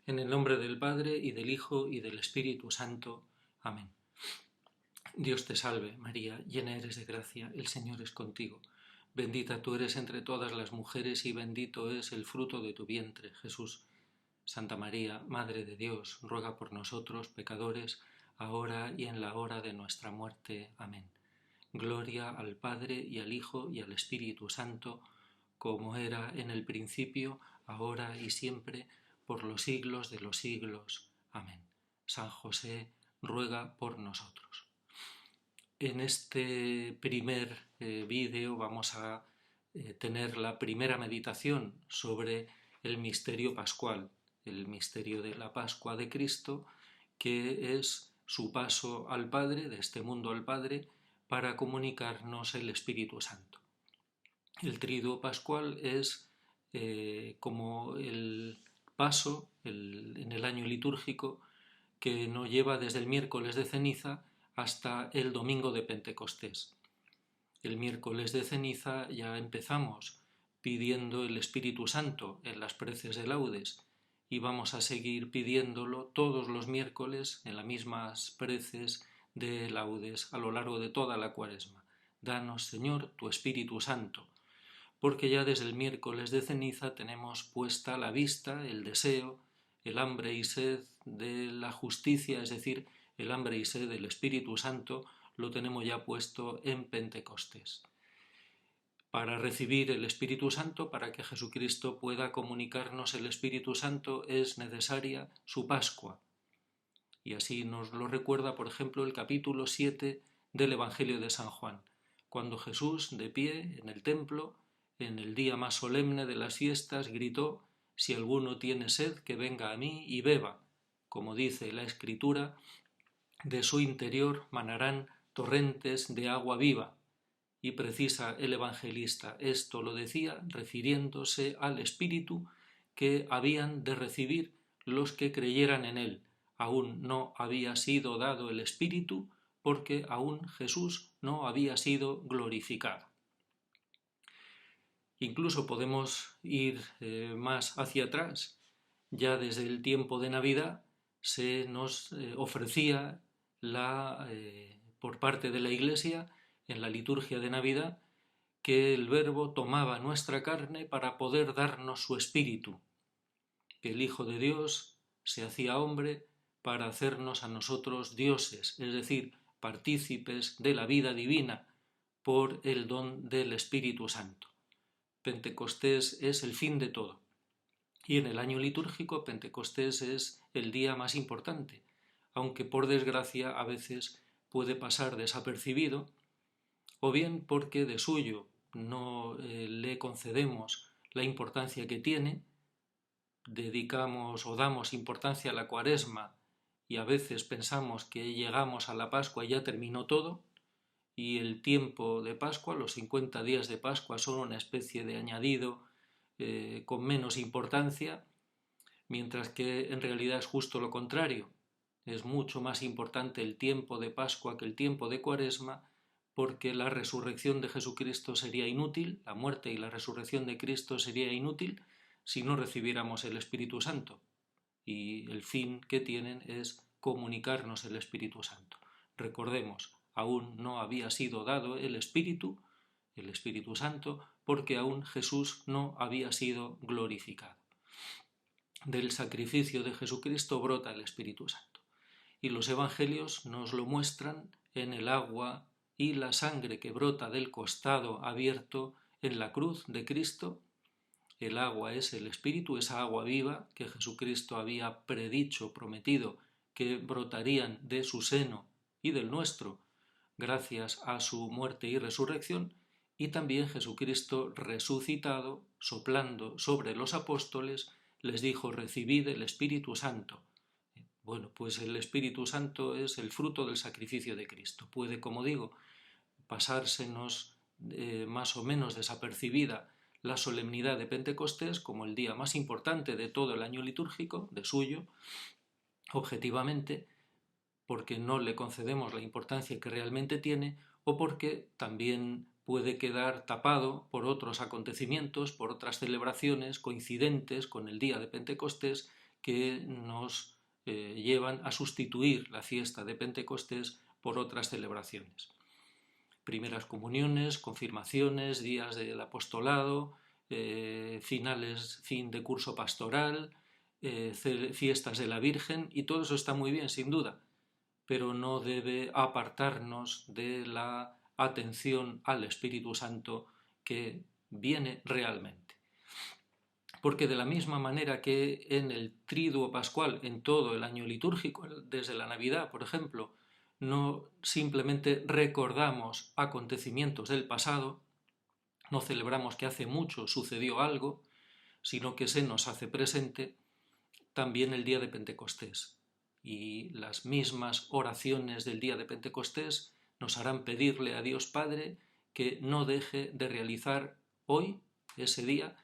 En el nombre del Padre, y del Hijo, y del Espíritu Santo. Amén. Dios te salve, María, llena eres de gracia, el Señor es contigo. Bendita tú eres entre todas las mujeres, y bendito es el fruto de tu vientre, Jesús. Santa María, Madre de Dios, ruega por nosotros, pecadores, ahora y en la hora de nuestra muerte. Amén. Gloria al Padre, y al Hijo, y al Espíritu Santo, como era en el principio, ahora y siempre, por los siglos de los siglos. Amén. San José, ruega por nosotros. En este primer vídeo vamos a tener la primera meditación sobre el misterio pascual, el misterio de la Pascua de Cristo, que es su paso al Padre, de este mundo al Padre, para comunicarnos el Espíritu Santo. El triduo pascual es como el paso en el año litúrgico que nos lleva desde el miércoles de ceniza hasta el domingo de Pentecostés. El miércoles de ceniza ya empezamos pidiendo el Espíritu Santo en las preces de laudes y vamos a seguir pidiéndolo todos los miércoles en las mismas preces de laudes a lo largo de toda la Cuaresma. Danos, Señor, tu Espíritu Santo, porque ya desde el miércoles de ceniza tenemos puesta la vista, el deseo, el hambre y sed de la justicia, es decir, el hambre y sed del Espíritu Santo, lo tenemos ya puesto en Pentecostés. Para recibir el Espíritu Santo, para que Jesucristo pueda comunicarnos el Espíritu Santo, es necesaria su Pascua. Y así nos lo recuerda, por ejemplo, el capítulo 7 del Evangelio de San Juan, cuando Jesús, de pie en el templo, en el día más solemne de las fiestas, gritó: «Si alguno tiene sed, que venga a mí y beba». Como dice la Escritura, de su interior manarán torrentes de agua viva. Y precisa el evangelista, esto lo decía refiriéndose al Espíritu que habían de recibir los que creyeran en él. Aún no había sido dado el Espíritu porque aún Jesús no había sido glorificado. Incluso podemos ir más hacia atrás. Ya desde el tiempo de Navidad se nos ofrecía por parte de la Iglesia en la liturgia de Navidad que el Verbo tomaba nuestra carne para poder darnos su Espíritu, que el Hijo de Dios se hacía hombre para hacernos a nosotros dioses, es decir, partícipes de la vida divina por el don del Espíritu Santo. Pentecostés es el fin de todo. Y en el año litúrgico Pentecostés es el día más importante, aunque por desgracia a veces puede pasar desapercibido, o bien porque de suyo no le concedemos la importancia que tiene, dedicamos o damos importancia a la Cuaresma y a veces pensamos que llegamos a la Pascua y ya terminó todo, y el tiempo de Pascua, los 50 días de Pascua, son una especie de añadido con menos importancia, mientras que en realidad es justo lo contrario. Es mucho más importante el tiempo de Pascua que el tiempo de Cuaresma, porque la resurrección de Jesucristo sería inútil, la muerte y la resurrección de Cristo sería inútil si no recibiéramos el Espíritu Santo. Y el fin que tienen es comunicarnos el Espíritu Santo. Recordemos, aún no había sido dado el Espíritu Santo, porque aún Jesús no había sido glorificado. Del sacrificio de Jesucristo brota el Espíritu Santo. Y los evangelios nos lo muestran en el agua y la sangre que brota del costado abierto en la cruz de Cristo. El agua es el Espíritu, esa agua viva que Jesucristo había predicho, prometido, que brotarían de su seno y del nuestro, gracias a su muerte y resurrección, y también Jesucristo resucitado, soplando sobre los apóstoles, les dijo: «Recibid el Espíritu Santo». Bueno, pues el Espíritu Santo es el fruto del sacrificio de Cristo. Puede, como digo, pasársenos más o menos desapercibida la solemnidad de Pentecostés como el día más importante de todo el año litúrgico, de suyo, objetivamente, porque no le concedemos la importancia que realmente tiene, o porque también puede quedar tapado por otros acontecimientos, por otras celebraciones coincidentes con el día de Pentecostés, que nos llevan a sustituir la fiesta de Pentecostés por otras celebraciones. Primeras comuniones, confirmaciones, días del apostolado, fin de curso pastoral, fiestas de la Virgen, y todo eso está muy bien, sin duda, pero no debe apartarnos de la atención al Espíritu Santo que viene realmente. Porque de la misma manera que en el triduo pascual, en todo el año litúrgico, desde la Navidad, por ejemplo, no simplemente recordamos acontecimientos del pasado, no celebramos que hace mucho sucedió algo, sino que se nos hace presente también el día de Pentecostés. Y las mismas oraciones del día de Pentecostés nos harán pedirle a Dios Padre que no deje de realizar hoy, ese día,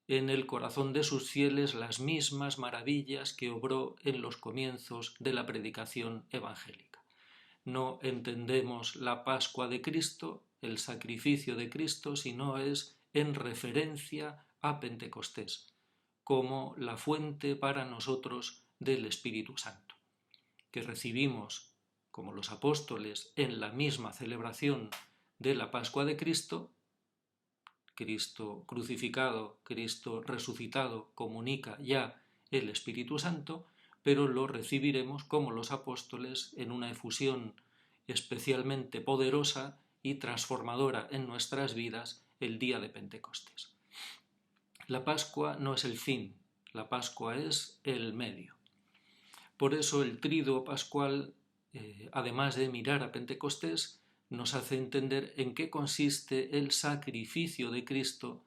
en el corazón de sus fieles las mismas maravillas que obró en los comienzos de la predicación evangélica. No entendemos la Pascua de Cristo, el sacrificio de Cristo, sino es en referencia a Pentecostés, como la fuente para nosotros del Espíritu Santo, que recibimos, como los apóstoles, en la misma celebración de la Pascua de Cristo. Cristo crucificado, Cristo resucitado comunica ya el Espíritu Santo, pero lo recibiremos como los apóstoles en una efusión especialmente poderosa y transformadora en nuestras vidas el día de Pentecostés. La Pascua no es el fin, la Pascua es el medio. Por eso el triduo pascual, además de mirar a Pentecostés, nos hace entender en qué consiste el sacrificio de Cristo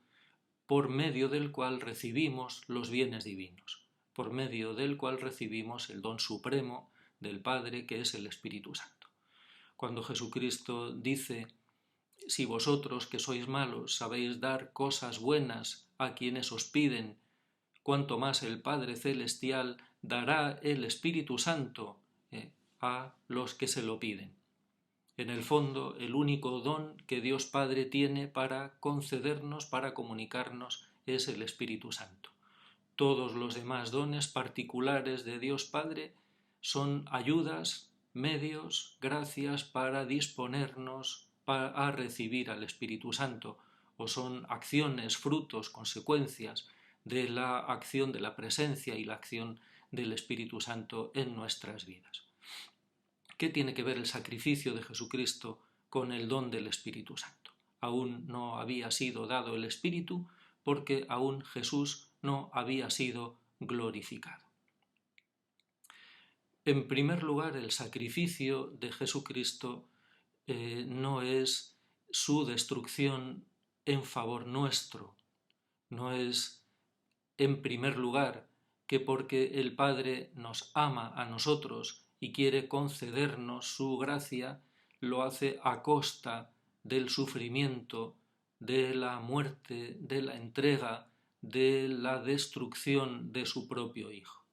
por medio del cual recibimos los bienes divinos, por medio del cual recibimos el don supremo del Padre, que es el Espíritu Santo. Cuando Jesucristo dice: si vosotros que sois malos sabéis dar cosas buenas a quienes os piden, cuanto más el Padre Celestial dará el Espíritu Santo a los que se lo piden. En el fondo, el único don que Dios Padre tiene para concedernos, para comunicarnos, es el Espíritu Santo. Todos los demás dones particulares de Dios Padre son ayudas, medios, gracias para disponernos a recibir al Espíritu Santo, o son acciones, frutos, consecuencias de la acción de la presencia y la acción del Espíritu Santo en nuestras vidas. ¿Qué tiene que ver el sacrificio de Jesucristo con el don del Espíritu Santo? Aún no había sido dado el Espíritu porque aún Jesús no había sido glorificado. En primer lugar, el sacrificio de Jesucristo no es su destrucción en favor nuestro, no es en primer lugar que porque el Padre nos ama a nosotros y quiere concedernos su gracia, lo hace a costa del sufrimiento, de la muerte, de la entrega, de la destrucción de su propio Hijo.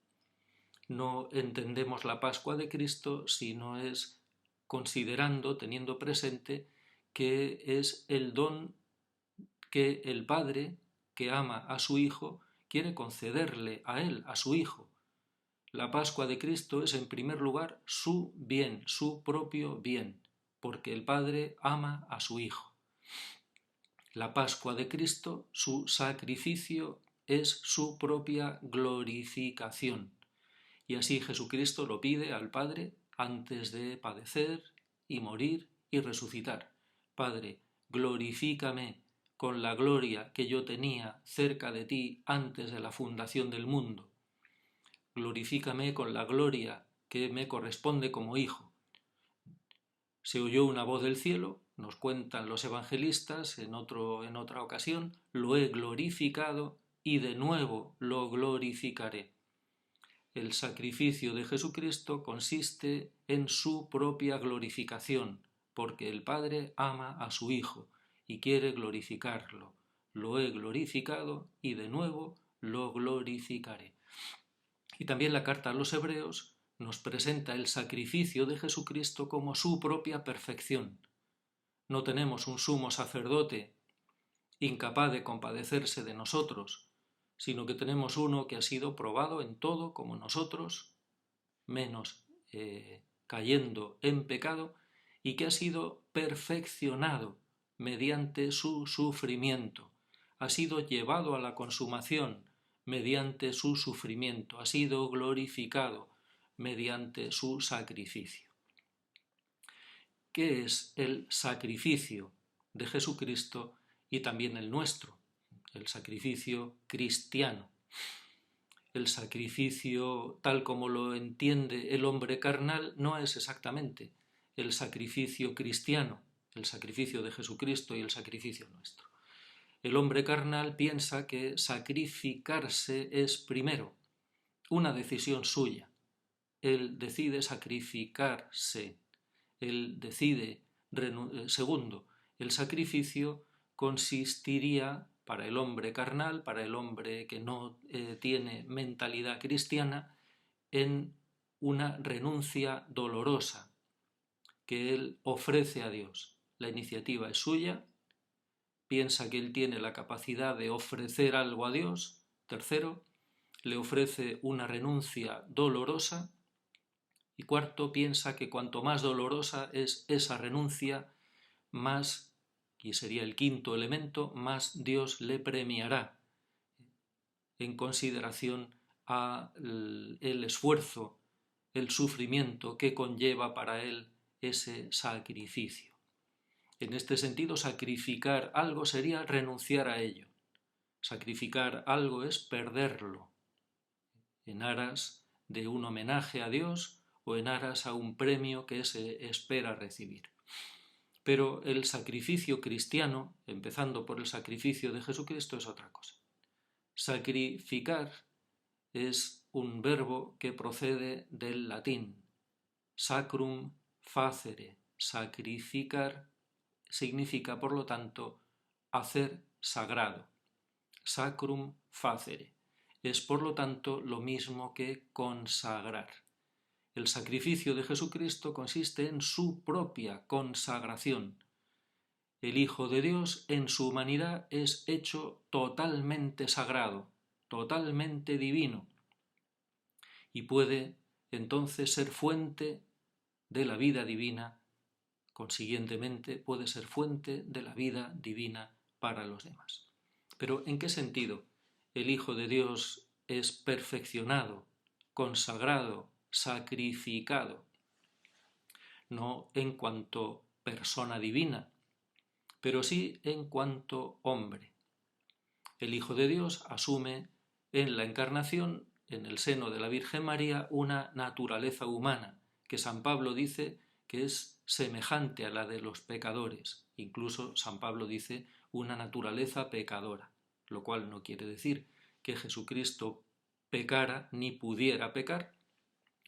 No entendemos la Pascua de Cristo si no es considerando, teniendo presente, que es el don que el Padre, que ama a su Hijo, quiere concederle a él, a su Hijo. La Pascua de Cristo es en primer lugar su bien, su propio bien, porque el Padre ama a su Hijo. La Pascua de Cristo, su sacrificio, es su propia glorificación. Y así Jesucristo lo pide al Padre antes de padecer y morir y resucitar. Padre, glorifícame con la gloria que yo tenía cerca de ti antes de la fundación del mundo. Glorifícame con la gloria que me corresponde como hijo. Se oyó una voz del cielo, nos cuentan los evangelistas en otra ocasión, lo he glorificado y de nuevo lo glorificaré. El sacrificio de Jesucristo consiste en su propia glorificación, porque el Padre ama a su Hijo y quiere glorificarlo. Lo he glorificado y de nuevo lo glorificaré. Y también la carta a los Hebreos nos presenta el sacrificio de Jesucristo como su propia perfección. No tenemos un sumo sacerdote incapaz de compadecerse de nosotros, sino que tenemos uno que ha sido probado en todo como nosotros, menos cayendo en pecado, y que ha sido perfeccionado mediante su sufrimiento, ha sido llevado a la consumación mediante su sufrimiento, ha sido glorificado mediante su sacrificio. ¿Qué es el sacrificio de Jesucristo y también el nuestro? El sacrificio cristiano. El sacrificio tal como lo entiende el hombre carnal no es exactamente el sacrificio cristiano, el sacrificio de Jesucristo y el sacrificio nuestro. El hombre carnal piensa que sacrificarse es primero una decisión suya. Él decide sacrificarse. Él decide, segundo, el sacrificio consistiría para el hombre carnal, para el hombre que no tiene mentalidad cristiana, en una renuncia dolorosa que él ofrece a Dios. La iniciativa es suya, piensa que él tiene la capacidad de ofrecer algo a Dios. Tercero, le ofrece una renuncia dolorosa. Y cuarto, piensa que cuanto más dolorosa es esa renuncia, más, y sería el quinto elemento, más Dios le premiará en consideración al esfuerzo, el sufrimiento que conlleva para él ese sacrificio. En este sentido, sacrificar algo sería renunciar a ello. Sacrificar algo es perderlo, en aras de un homenaje a Dios o en aras a un premio que se espera recibir. Pero el sacrificio cristiano, empezando por el sacrificio de Jesucristo, es otra cosa. Sacrificar es un verbo que procede del latín. Sacrum facere. Sacrificar significa, por lo tanto, hacer sagrado. Sacrum facere. Es, por lo tanto, lo mismo que consagrar. El sacrificio de Jesucristo consiste en su propia consagración. El Hijo de Dios en su humanidad es hecho totalmente sagrado, totalmente divino, y puede entonces ser fuente de la vida divina, consiguientemente puede ser fuente de la vida divina para los demás. Pero ¿en qué sentido el Hijo de Dios es perfeccionado, consagrado, sacrificado? No en cuanto persona divina, pero sí en cuanto hombre. El Hijo de Dios asume en la encarnación, en el seno de la Virgen María, una naturaleza humana, que San Pablo dice que es semejante a la de los pecadores. Incluso San Pablo dice una naturaleza pecadora, lo cual no quiere decir que Jesucristo pecara ni pudiera pecar.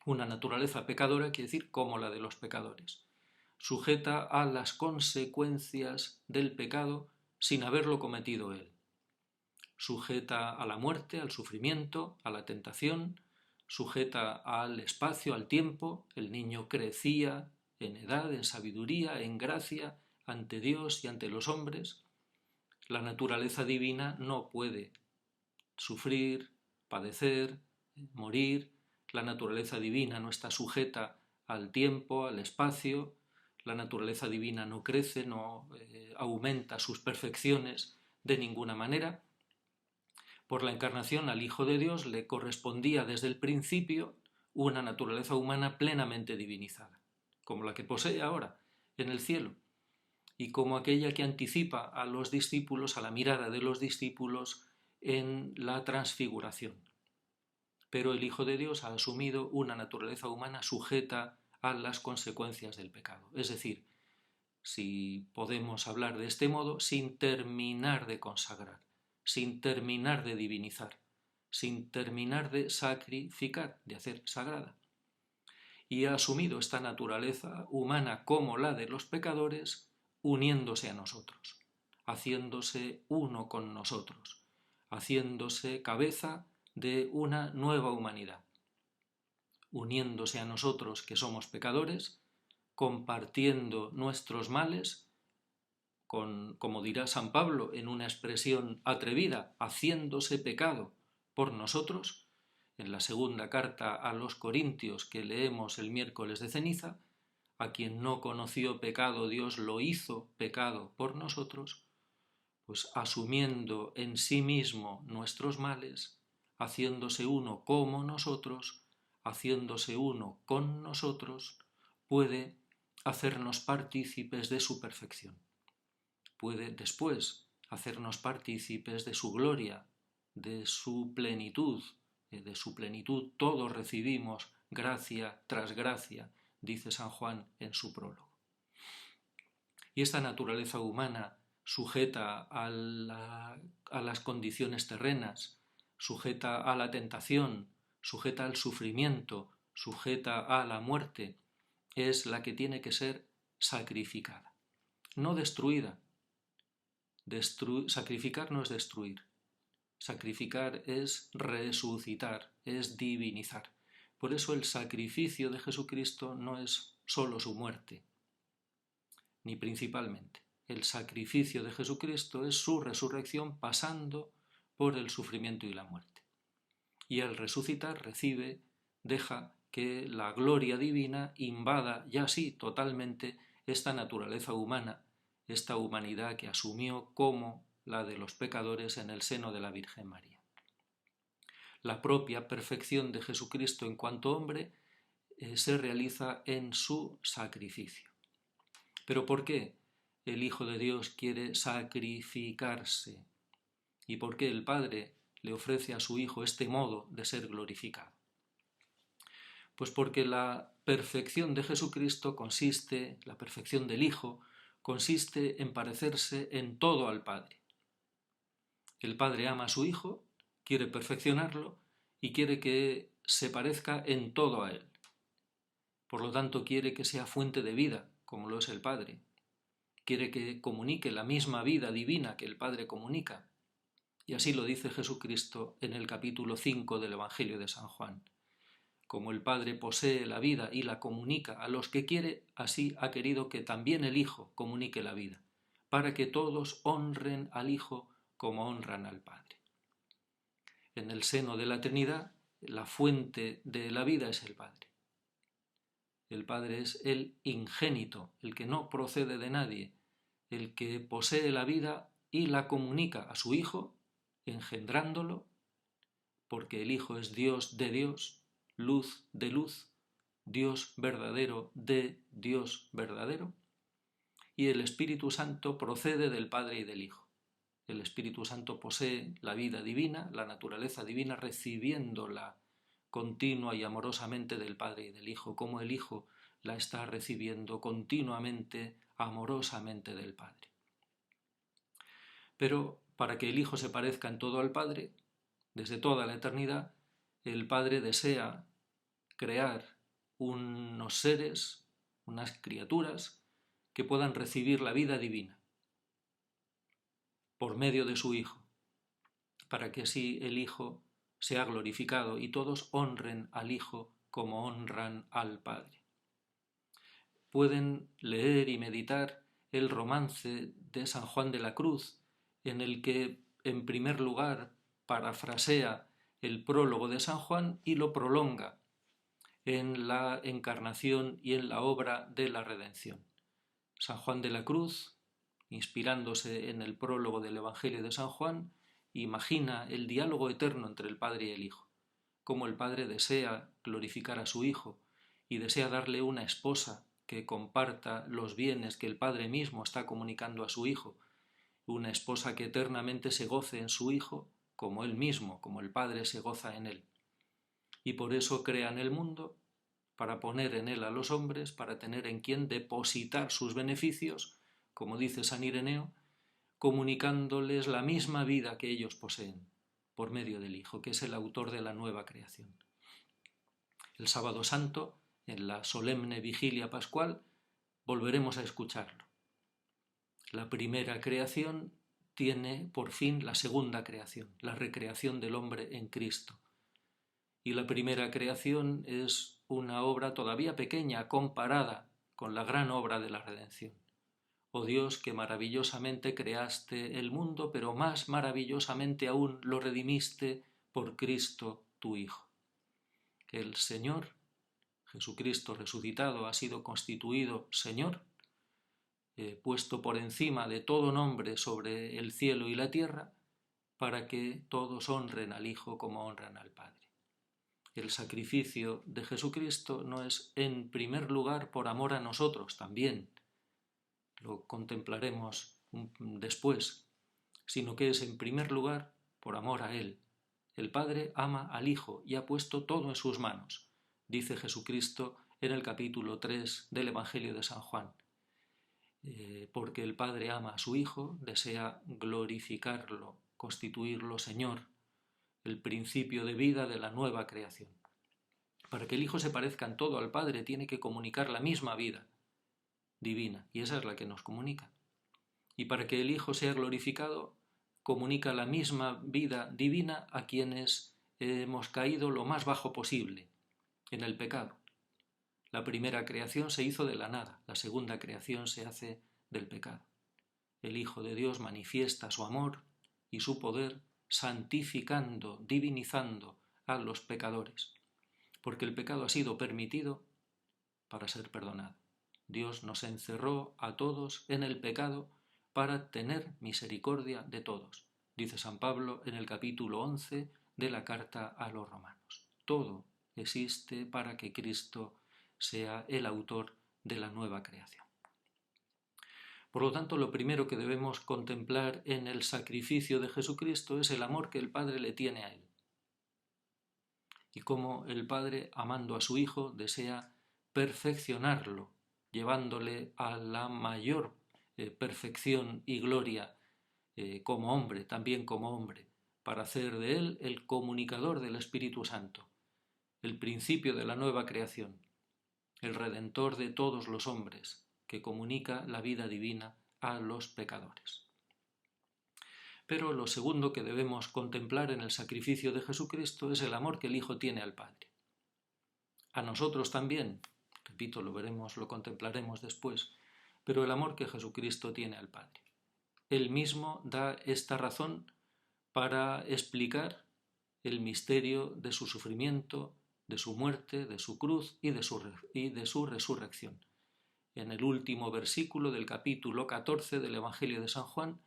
Una naturaleza pecadora quiere decir como la de los pecadores, sujeta a las consecuencias del pecado sin haberlo cometido él, sujeta a la muerte, al sufrimiento, a la tentación, sujeta al espacio, al tiempo. El niño crecía en edad, en sabiduría, en gracia, ante Dios y ante los hombres. La naturaleza divina no puede sufrir, padecer, morir. La naturaleza divina no está sujeta al tiempo, al espacio. La naturaleza divina no crece, no aumenta sus perfecciones de ninguna manera. Por la encarnación al Hijo de Dios le correspondía desde el principio una naturaleza humana plenamente divinizada, como la que posee ahora en el cielo, y como aquella que anticipa a los discípulos, a la mirada de los discípulos en la transfiguración. Pero el Hijo de Dios ha asumido una naturaleza humana sujeta a las consecuencias del pecado. Es decir, si podemos hablar de este modo, sin terminar de consagrar, sin terminar de divinizar, sin terminar de sacrificar, de hacer sagrada. Y ha asumido esta naturaleza humana como la de los pecadores, uniéndose a nosotros, haciéndose uno con nosotros, haciéndose cabeza de una nueva humanidad, uniéndose a nosotros que somos pecadores, compartiendo nuestros males, como dirá San Pablo en una expresión atrevida, haciéndose pecado por nosotros, en la segunda carta a los Corintios que leemos el miércoles de ceniza, a quien no conoció pecado Dios lo hizo pecado por nosotros, pues asumiendo en sí mismo nuestros males, haciéndose uno como nosotros, haciéndose uno con nosotros, puede hacernos partícipes de su perfección. Puede después hacernos partícipes de su gloria, de su plenitud. De su plenitud todos recibimos gracia tras gracia, dice San Juan en su prólogo. Y esta naturaleza humana, sujeta a las condiciones terrenas, sujeta a la tentación, sujeta al sufrimiento, sujeta a la muerte, es la que tiene que ser sacrificada, no destruida. Sacrificar no es destruir. Sacrificar es resucitar, es divinizar. Por eso el sacrificio de Jesucristo no es sólo su muerte, ni principalmente. El sacrificio de Jesucristo es su resurrección pasando por el sufrimiento y la muerte. Y al resucitar deja que la gloria divina invada ya sí totalmente esta naturaleza humana, esta humanidad que asumió como la de los pecadores en el seno de la Virgen María. La propia perfección de Jesucristo en cuanto hombre se realiza en su sacrificio. ¿Pero por qué el Hijo de Dios quiere sacrificarse? ¿Y por qué el Padre le ofrece a su Hijo este modo de ser glorificado? Pues porque la perfección de Jesucristo la perfección del Hijo, consiste en parecerse en todo al Padre. El Padre ama a su Hijo, quiere perfeccionarlo y quiere que se parezca en todo a Él. Por lo tanto, quiere que sea fuente de vida, como lo es el Padre. Quiere que comunique la misma vida divina que el Padre comunica. Y así lo dice Jesucristo en el capítulo 5 del Evangelio de San Juan. Como el Padre posee la vida y la comunica a los que quiere, así ha querido que también el Hijo comunique la vida, para que todos honren al Hijo como honran al Padre. En el seno de la Trinidad, la fuente de la vida es el Padre. El Padre es el ingénito, el que no procede de nadie, el que posee la vida y la comunica a su Hijo, engendrándolo, porque el Hijo es Dios de Dios, luz de luz, Dios verdadero de Dios verdadero, y el Espíritu Santo procede del Padre y del Hijo. El Espíritu Santo posee la vida divina, la naturaleza divina, recibiéndola continua y amorosamente del Padre y del Hijo, como el Hijo la está recibiendo continuamente, amorosamente del Padre. Pero para que el Hijo se parezca en todo al Padre, desde toda la eternidad, el Padre desea crear unos seres, unas criaturas, que puedan recibir la vida divina por medio de su Hijo, para que así el Hijo sea glorificado y todos honren al Hijo como honran al Padre. Pueden leer y meditar el romance de San Juan de la Cruz, en el que, en primer lugar, parafrasea el prólogo de San Juan y lo prolonga en la encarnación y en la obra de la redención. San Juan de la Cruz, inspirándose en el prólogo del Evangelio de San Juan, imagina el diálogo eterno entre el Padre y el Hijo, cómo el Padre desea glorificar a su Hijo y desea darle una esposa que comparta los bienes que el Padre mismo está comunicando a su Hijo, una esposa que eternamente se goce en su Hijo como él mismo, como el Padre se goza en él. Y por eso crean el mundo, para poner en él a los hombres, para tener en quien depositar sus beneficios, como dice San Ireneo, comunicándoles la misma vida que ellos poseen, por medio del Hijo, que es el autor de la nueva creación. El Sábado Santo, en la solemne vigilia pascual, volveremos a escucharlo. La primera creación tiene por fin la segunda creación, la recreación del hombre en Cristo. Y la primera creación es una obra todavía pequeña comparada con la gran obra de la redención. Oh Dios, que maravillosamente creaste el mundo, pero más maravillosamente aún lo redimiste por Cristo tu Hijo. El Señor, Jesucristo resucitado, ha sido constituido Señor, puesto por encima de todo nombre sobre el cielo y la tierra, para que todos honren al Hijo como honran al Padre. El sacrificio de Jesucristo no es en primer lugar por amor a nosotros, también lo contemplaremos después, sino que es en primer lugar por amor a Él. El Padre ama al Hijo y ha puesto todo en sus manos, dice Jesucristo en el capítulo 3 del Evangelio de San Juan. Porque el Padre ama a su Hijo, desea glorificarlo, constituirlo Señor, el principio de vida de la nueva creación. Para que el Hijo se parezca en todo al Padre, tiene que comunicar la misma vida divina, y esa es la que nos comunica. Y para que el Hijo sea glorificado, comunica la misma vida divina a quienes hemos caído lo más bajo posible, en el pecado. La primera creación se hizo de la nada, la segunda creación se hace del pecado. El Hijo de Dios manifiesta su amor y su poder santificando, divinizando a los pecadores, porque el pecado ha sido permitido para ser perdonado. Dios nos encerró a todos en el pecado para tener misericordia de todos, dice San Pablo en el capítulo 11 de la carta a los romanos. Todo existe para que Cristo sea el autor de la nueva creación. Por lo tanto, lo primero que debemos contemplar en el sacrificio de Jesucristo es el amor que el Padre le tiene a Él. Y cómo el Padre, amando a su Hijo, desea perfeccionarlo, llevándole a la mayor perfección y gloria como hombre, también como hombre, para hacer de Él el comunicador del Espíritu Santo, el principio de la nueva creación, el redentor de todos los hombres, que comunica la vida divina a los pecadores. Pero lo segundo que debemos contemplar en el sacrificio de Jesucristo es el amor que el Hijo tiene al Padre. A nosotros también, repito, lo veremos, lo contemplaremos después, pero el amor que Jesucristo tiene al Padre. Él mismo da esta razón para explicar el misterio de su sufrimiento, de su muerte, de su cruz y de su resurrección. En el último versículo del capítulo 14 del Evangelio de San Juan,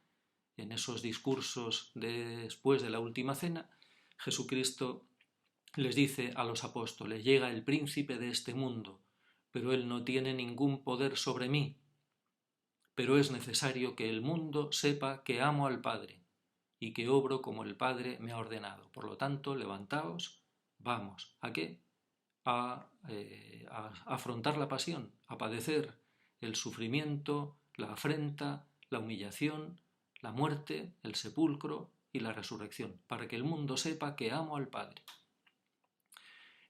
en esos discursos después de la última cena, Jesucristo les dice a los apóstoles: llega el príncipe de este mundo, pero él no tiene ningún poder sobre mí. Pero es necesario que el mundo sepa que amo al Padre y que obro como el Padre me ha ordenado. Por lo tanto, levantaos, vamos. ¿A qué? A afrontar la pasión, a padecer el sufrimiento, la afrenta, la humillación, la muerte, el sepulcro y la resurrección, para que el mundo sepa que amo al Padre.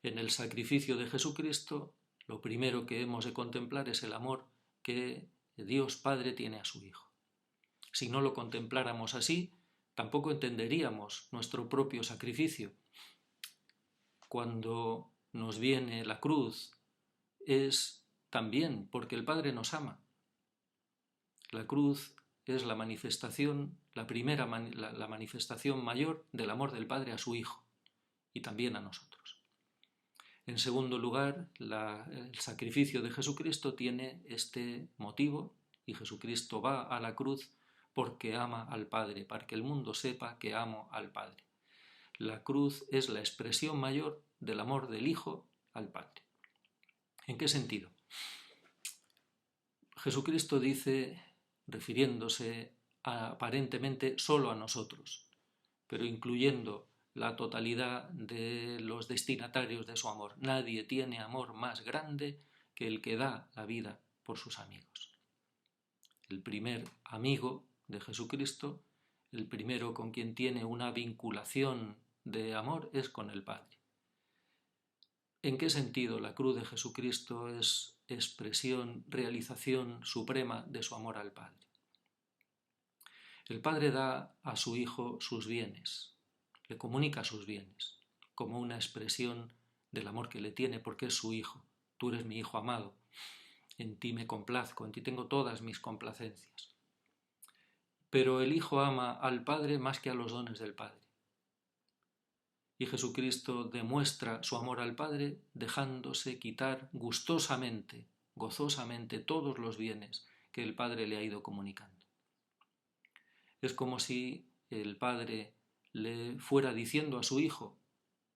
En el sacrificio de Jesucristo, lo primero que hemos de contemplar es el amor que Dios Padre tiene a su Hijo. Si no lo contempláramos así, tampoco entenderíamos nuestro propio sacrificio. Cuando nos viene la cruz, es también porque el Padre nos ama. La cruz es la manifestación, la manifestación mayor del amor del Padre a su Hijo y también a nosotros. En segundo lugar, el sacrificio de Jesucristo tiene este motivo, y Jesucristo va a la cruz porque ama al Padre, para que el mundo sepa que amo al Padre. La cruz es la expresión mayor del amor del Hijo al Padre. ¿En qué sentido? Jesucristo dice, refiriéndose aparentemente solo a nosotros, pero incluyendo la totalidad de los destinatarios de su amor: nadie tiene amor más grande que el que da la vida por sus amigos. El primer amigo de Jesucristo, el primero con quien tiene una vinculación de amor, es con el Padre. ¿En qué sentido la cruz de Jesucristo es expresión, realización suprema de su amor al Padre? El Padre da a su Hijo sus bienes, le comunica sus bienes, como una expresión del amor que le tiene, porque es su Hijo. Tú eres mi Hijo amado. en ti me complazco, en ti tengo todas mis complacencias. Pero el Hijo ama al Padre más que a los dones del Padre. Y Jesucristo demuestra su amor al Padre dejándose quitar gustosamente, gozosamente todos los bienes que el Padre le ha ido comunicando. Es como si el Padre le fuera diciendo a su Hijo,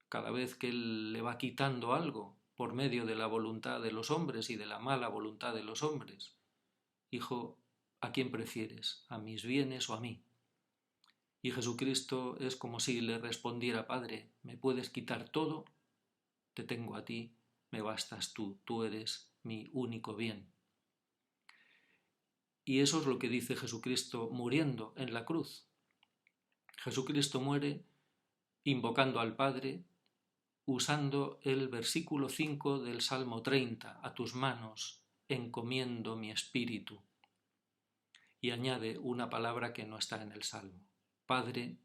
cada vez que él le va quitando algo por medio de la voluntad de los hombres y de la mala voluntad de los hombres: Hijo, ¿a quién prefieres? ¿A mis bienes o a mí? Y Jesucristo es como si le respondiera: Padre, ¿me puedes quitar todo? Te tengo a ti, me bastas tú, tú eres mi único bien. Y eso es lo que dice Jesucristo muriendo en la cruz. Jesucristo muere invocando al Padre, usando el versículo 5 del Salmo 30, a tus manos encomiendo mi espíritu. Y añade una palabra que no está en el Salmo: Padre,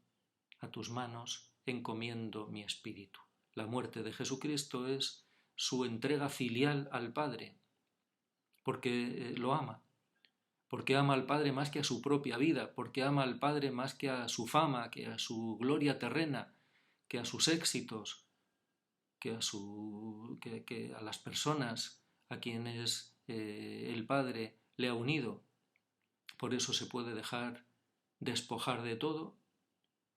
a tus manos encomiendo mi espíritu. La muerte de Jesucristo es su entrega filial al Padre, porque lo ama, porque ama al Padre más que a su propia vida, porque ama al Padre más que a su fama, que a su gloria terrena, que a sus éxitos, que a las personas a quienes el Padre le ha unido. Por eso se puede despojar de todo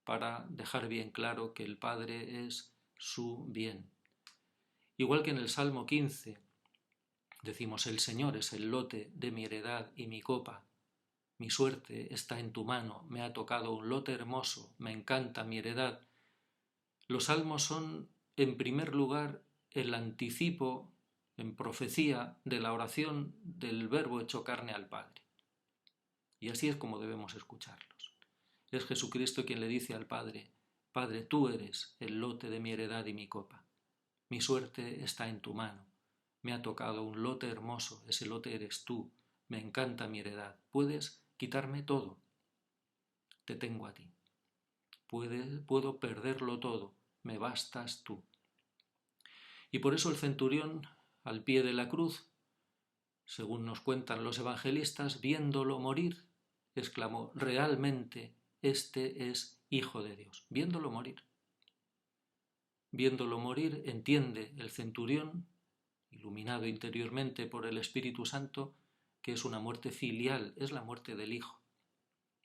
para dejar bien claro que el Padre es su bien. Igual que en el Salmo 15 decimos: el Señor es el lote de mi heredad y mi copa, mi suerte está en tu mano, me ha tocado un lote hermoso, me encanta mi heredad. Los salmos son, en primer lugar, el anticipo en profecía de la oración del Verbo hecho carne al Padre. Y así es como debemos escucharlos. Es Jesucristo quien le dice al Padre: Padre, tú eres el lote de mi heredad y mi copa. Mi suerte está en tu mano. Me ha tocado un lote hermoso, ese lote eres tú. Me encanta mi heredad. Puedes quitarme todo. Te tengo a ti. Puedo perderlo todo. Me bastas tú. Y por eso el centurión, al pie de la cruz, según nos cuentan los evangelistas, viéndolo morir, exclamó: realmente este es Hijo de Dios. Viéndolo morir. Viéndolo morir, entiende el centurión, iluminado interiormente por el Espíritu Santo, que es una muerte filial, es la muerte del Hijo,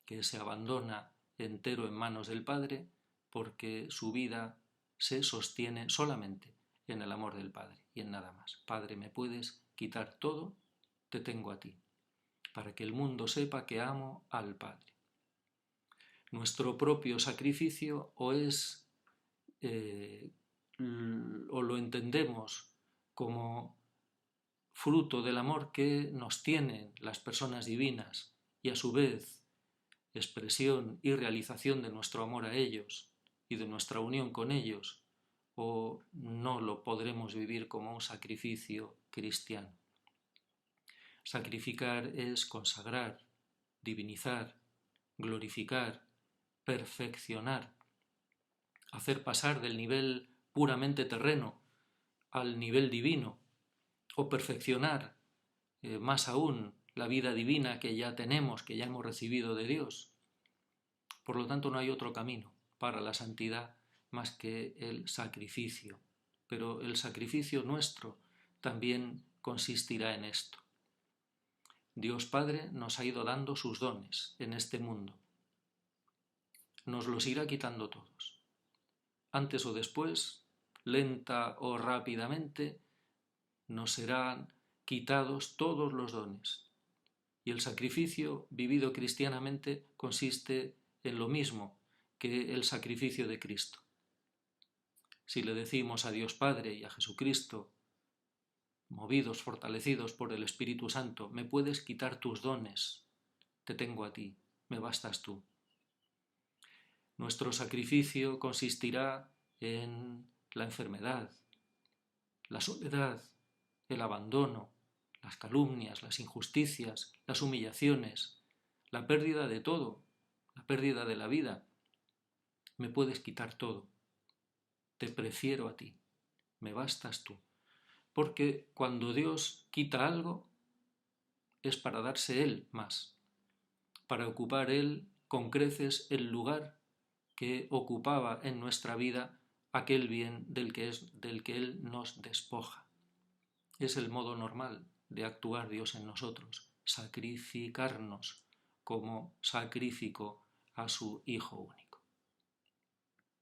que se abandona entero en manos del Padre porque su vida se sostiene solamente en el amor del Padre y en nada más. Padre, ¿me puedes quitar todo? Te tengo a ti, para que el mundo sepa que amo al Padre. Nuestro propio sacrificio o lo entendemos como fruto del amor que nos tienen las personas divinas y a su vez expresión y realización de nuestro amor a ellos y de nuestra unión con ellos, o no lo podremos vivir como un sacrificio cristiano. Sacrificar es consagrar, divinizar, glorificar, perfeccionar, hacer pasar del nivel puramente terreno al nivel divino, o perfeccionar más aún la vida divina que ya tenemos, que ya hemos recibido de Dios. Por lo tanto, no hay otro camino para la santidad más que el sacrificio. Pero el sacrificio nuestro también consistirá en esto. Dios Padre nos ha ido dando sus dones en este mundo. Nos los irá quitando todos. Antes o después, lenta o rápidamente, nos serán quitados todos los dones. Y el sacrificio vivido cristianamente consiste en lo mismo que el sacrificio de Cristo. Si le decimos a Dios Padre y a Jesucristo, movidos, fortalecidos por el Espíritu Santo: me puedes quitar tus dones, te tengo a ti, me bastas tú. Nuestro sacrificio consistirá en la enfermedad, la soledad, el abandono, las calumnias, las injusticias, las humillaciones, la pérdida de todo, la pérdida de la vida. Me puedes quitar todo. Te prefiero a ti. Me bastas tú. Porque cuando Dios quita algo, es para darse Él más, para ocupar Él con creces el lugar que ocupaba en nuestra vida aquel bien del que Él nos despoja. Es el modo normal de actuar Dios en nosotros, sacrificarnos como sacrificó a su Hijo único.